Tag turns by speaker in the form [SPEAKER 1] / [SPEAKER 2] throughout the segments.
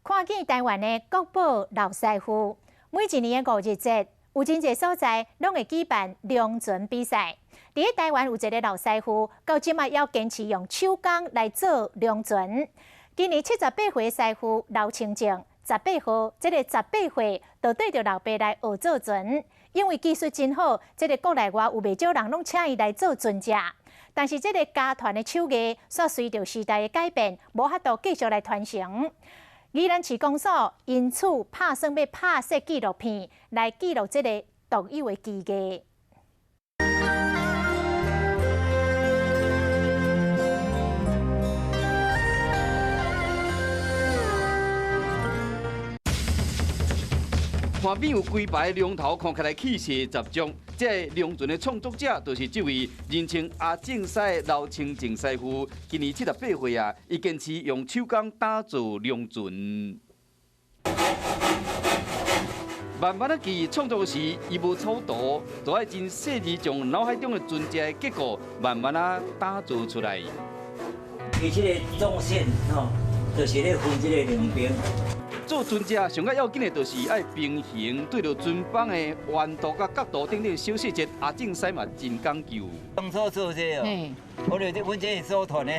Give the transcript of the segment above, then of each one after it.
[SPEAKER 1] 看见台湾的国宝老师傅，每一年的5日节，有真侪所在拢会举办龙船比赛。伫台湾有一个老师傅，到即卖要坚持用手工来做龙船。今年78岁的师傅刘清正，18号这个18岁就对着老爸来学做船，因为技术真好，这个国内外有袂少人拢请伊来做船只。但是这个家传的手艺，煞随着时代的改变，无法度继续来传承。宜兰市公所因此打算要拍摄纪录片，来记录这个独有的技艺。
[SPEAKER 2] 旁边有规排龙头，看起来气势十足。这龙船的创作者就是这位人称阿正师的刘清正师傅。今年78岁啊，伊坚持用手工打造龙船。慢慢的去创作时，伊无草图，就爱真细致将脑海中的船只的结构慢慢啊打造出来。
[SPEAKER 3] 伊这个纵线吼，就是咧分这个两边。
[SPEAKER 2] 做船只上较要紧的，就是爱平衡对着船帮的弯度甲角度等等小细节，阿正师嘛真讲究。
[SPEAKER 3] 当初做这哦，我哋阮这是组团的。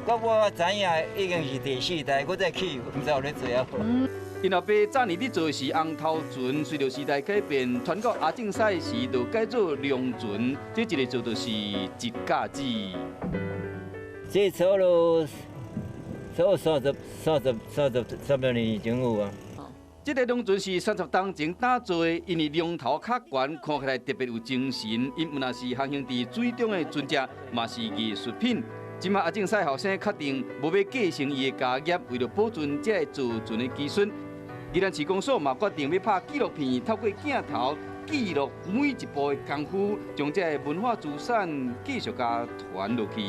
[SPEAKER 3] 到我知影已经是第4代，我再去唔知有咧做啊。
[SPEAKER 2] 因老爸早年咧做的是红头船，随着时代改变，传到阿正师时就改做龙船，这一个做就是一架子。
[SPEAKER 3] 这做了。做30多年前有啊。
[SPEAKER 2] 这个龙船是30当前打造的，因为龙头较悬，看起来特别有精神。因为那是航行伫水中的船只，嘛是艺术品。即马阿正师后生确定无要继承伊的家业，为了保存这造船的技术，宜兰市公所嘛决定要拍纪录片，透过镜头记录每一步的功夫，将这文化资产继续加传落去。